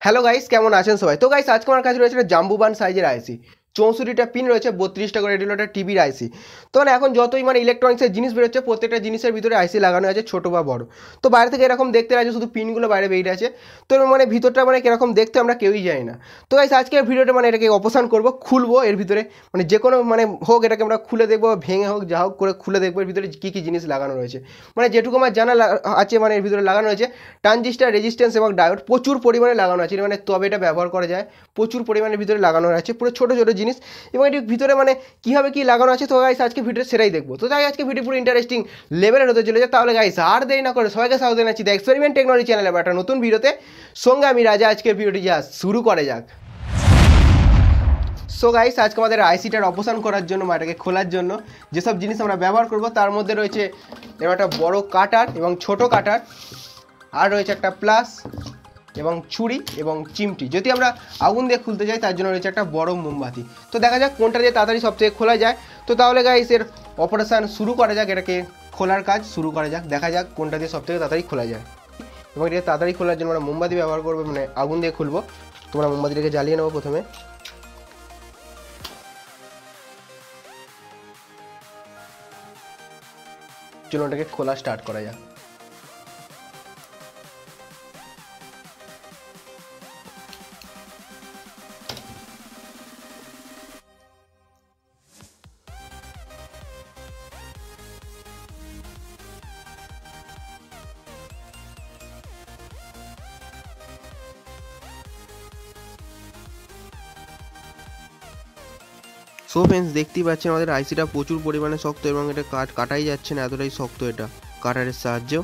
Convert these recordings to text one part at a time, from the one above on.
Hello guys, কেমন আছেন সবাই? তো গাইস আজকে আমার কাছে রয়েছে একটা জাম্বুবান সাইজের আইসি, 64টা পিন রয়েছে, 32টা করে এটি হলো একটা টিভির আইসি। তো এখন যতই ইলেকট্রনিক্সের জিনিস বেরোচ্ছে, প্রত্যেকটা জিনিসের ভিতরে আইসি লাগানো আছে, ছোটো বা বড়। তো বাইরে থেকে এরকম দেখতে আছে, শুধু পিনগুলো বাইরে বেরিয়ে আছে। তো ভিতরটা কীরকম দেখতে আমরা কেউই জানি না। তো গাইস আজকে ভিডিওটা এটাকে অপসারণ করবো, খুলবো এর ভিতরে, যে কোনো হোক, এটাকে আমরা খুলে দেখবো, ভেঙে হোক যা হোক করে খুলে দেখবো এর ভিতরে কী কী জিনিস লাগানো রয়েছে। যেটুকু আমার জানা আছে, এর ভিতরে লাগানো রয়েছে ট্রানজিস্টার, রেজিস্ট্যান্স এবং ডায়োড প্রচুর পরিমাণে লাগানো আছে। তবে এটা ব্যবহার করা যায়, প্রচুর পরিমাণের ভিতরে লাগানো আছে, পুরো ছোটো ছোটো জিনিস। এবং এটির ভিতরে কীভাবে কী লাগানো আছে, তো গাইস আজকে ভিডিও সেটাই দেখবো। তো তাই আজকে ভিডিও পুরো ইন্টারেস্টিং লেভেলের হতে চলেছে। তাহলে গাইস আর দেরি না করে সবাইকে স্বাগত জানাচ্ছি দ্য এক্সপেরিমেন্ট টেকনোলজি চ্যানেলে একটা নতুন ভিডিওতে। সঙ্গে আমি রাজা। আজকের ভিডিওটি যা শুরু করে যাক। সো গাইস আজকে আমাদের আইসিটার অপসারণ করার জন্য, এটাকে খোলার জন্য যেসব জিনিস আমরা ব্যবহার করব তার মধ্যে রয়েছে একটা বড় কাটার এবং ছোট কাটার, আর রয়েছে একটা প্লাস এবং ছুরি এবং চিমটি। যদি আমরা আগুন দিয়ে খুলতে যাই তার জন্য রয়েছে একটা বড় মোমবাতি। তো দেখা যাক কোনটা দিয়ে তাড়াতাড়ি সবথেকে খোলা যায়। তো তাহলে গাইস এর অপারেশন শুরু করা যাক, এটাকে খোলার কাজ শুরু করা যাক। দেখা যাক কোনটা দিয়ে সবথেকে তাড়াতাড়ি খোলা যায়। এবং এটাকে তাড়াতাড়ি খোলার জন্য আমরা মোমবাতি ব্যবহার করবো, আগুন দিয়ে খুলবো। তোমরা মোমবাতিটাকে জ্বালিয়ে নেবো প্রথমে। চলো ওটাকে খোলা স্টার্ট করা যাক। সো ফ্রেন্ডস, দেখতেই পাচ্ছেন আমাদের আইসিটা প্রচুর পরিমাণে শক্ত এবং এটা কাটাই যাচ্ছে না, এতটাই শক্ত এটা কাটারের সাহায্যেও।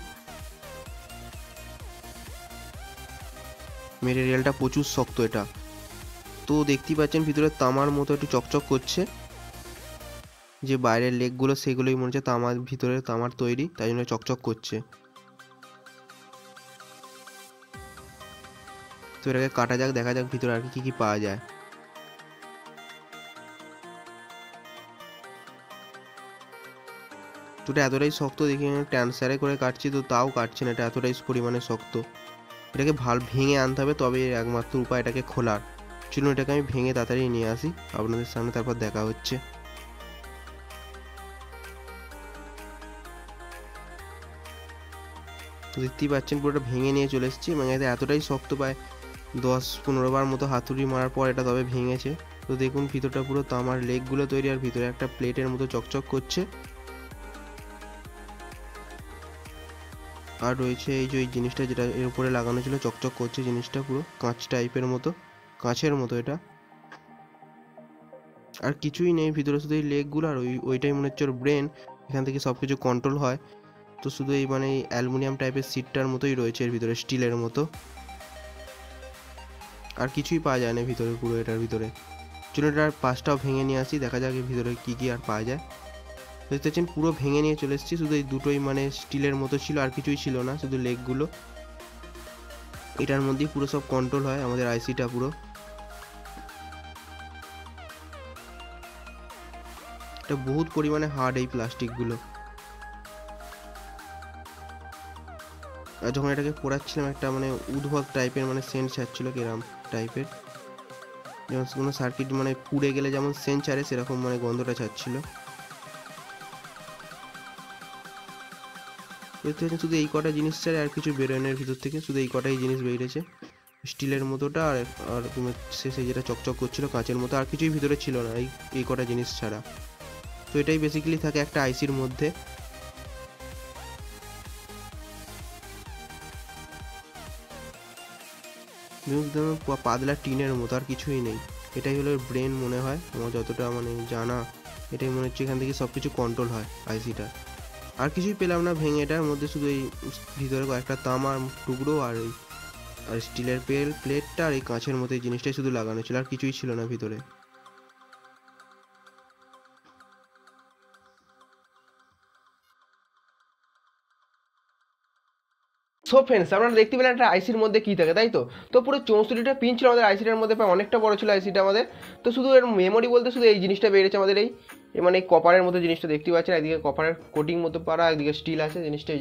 মেটেরিয়ালটা প্রচুর শক্ত এটা। তো দেখতেই পাচ্ছেন ভিতরে তামার মতো একটু চকচক করছে, যে বাইরের লেগগুলো সেগুলোই মনে হচ্ছে তামার, ভিতরে তামার তৈরি, তাই জন্য চকচক করছে। তো এটাকে কাটা যাক, দেখা যাক ভিতরে আর কি কি পাওয়া যায়। তো এটা এতটাই শক্ত, দেখি ট্রান্সফারে করে কাটছি তো তাও কাটছে না, এটা এতটাই পরিমাণে শক্ত। এটাকে ভেঙে আনতে হবে, তবে একমাত্র উপায় এটাকে খোলার। চলুন এটাকে আমি ভেঙে তাড়াতাড়ি নিয়ে আসি আপনাদের সামনে, তারপর দেখা হচ্ছে। তো দেখতেই পাচ্ছেন পুরোটা ভেঙে নিয়ে চলে এসেছি, এটা এতটাই শক্ত, পায় 10-15 বার মতো হাতুড়ি মারার পর এটা তবে ভেঙেছে। তো দেখুন ভিতরটা পুরো তামার লেগগুলো তৈরি, আর ভিতরে একটা প্লেটের মতো চকচক করছে। আর রয়েছে এই যে জিনিসটা, যেটা এর উপরে লাগানো ছিল, চকচক করছে জিনিসটা, পুরো কাঁচ টাইপের মতো, কাঁচের মতো এটা। আর কিছুই নেই ভিতরে, শুধু এই লেগগুলো, আর ওইটাই মনে হচ্ছে ওর ব্রেন, এখান থেকে সব কিছু কন্ট্রোল হয়। তো শুধু এই এই অ্যালুমিনিয়াম টাইপের সিটটার মতোই রয়েছে এর ভিতরে, স্টিলের মতো, আর কিছুই পাওয়া যায় না ভিতরে পুরো এটার ভিতরে। চলুন এটার পাশটাও ভেঙে নিয়ে আসি, দেখা যাক এর ভিতরে কী কী আর পাওয়া যায়। দেখতে পাচ্ছেন পুরো ভেঙে নিয়ে চলে এসেছি, শুধু এই দুটোই স্টিলের মতো ছিল, আর কিছুই ছিল না, শুধু লেগগুলো। এটার মধ্যেই পুরো সব কন্ট্রোল হয় আমাদের আইসিটা পুরো। এটা বহুত পরিমাণে হার্ড এই প্লাস্টিকগুলো। আর যখন এটাকে পোড়াচ্ছিলাম একটা উদ্ভট টাইপের সেন্ট ছাড়ছিল, কিরম টাইপের, যেমন কোনো সার্কিট পুড়ে গেলে যেমন সেন্ট ছাড়ে, সেরকম গন্ধটা ছাড়ছিল। দেখতে পাচ্ছেন শুধু এই কটা জিনিস ছাড়ে আর কিছু বেরোনের ভিতর থেকে, শুধু এই কটাই জিনিস বেরিয়েছে, স্টিলের মতোটা আর আর শেষে যেটা চকচক করছিল কাঁচের মতো, আর কিছুই ভিতরে ছিল না এই কটা জিনিস ছাড়া। তো এটাই বেসিক্যালি থাকে একটা আইসির মধ্যে। পাতলা টিনের মতো, আর কিছুই নেই। এটাই হলো ব্রেন মনে হয় আমার যতটা জানা, এটাই মনে হচ্ছে এখান থেকে সব কিছু কন্ট্রোল হয় আইসিটা। আর কিছুই পেলাম না ভেঙে, এটার মধ্যে শুধু এই ভিতরে কয়েকটা তামার টুকরো আর স্টিলের প্লেটটা আর এই কাঁচের মতো এই জিনিসটাই শুধু লাগানো ছিল, আর কিছুই ছিল না ভিতরে। সো ফ্রেন্ডস, আপনারা দেখতে পেলেন একটা আইসির মধ্যে কী থাকে, তাই তো? তো পুরো 64টা পিন ছিল আমাদের আইসিটার মধ্যে, প্রায় অনেকটা বড় ছিল আইসিটা আমাদের। তো শুধু এর মেমোরি বলতে শুধু এই জিনিসটা বেরিয়েছে আমাদের, এই মানে এই কপারের মতো জিনিসটা দেখতে পাচ্ছেন, একদিকে কপারের কোটিং মতো পারা, একদিকে স্টিল আছে জিনিসটা,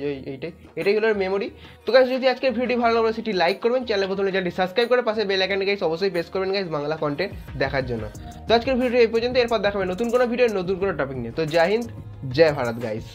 এটাই হলো মেমোরি। তো গাইস যদি আজকের ভিডিওটি ভালো লাগলে সেটি লাইক করবেন, চ্যানেল প্রথমে চ্যানেলটি সাবস্ক্রাইব করে পাশে বেল আইকনটি গাইস অবশ্যই প্রেস করবেন গাইস বাংলা কন্টেন্ট দেখার জন্য। তো আজকের ভিডিও এই পর্যন্ত, এরপর দেখাবেন নতুন কোনো ভিডিও নতুন কোনো টপিক নিয়ে। তো জয় হিন্দ, জয় ভারত গাইস।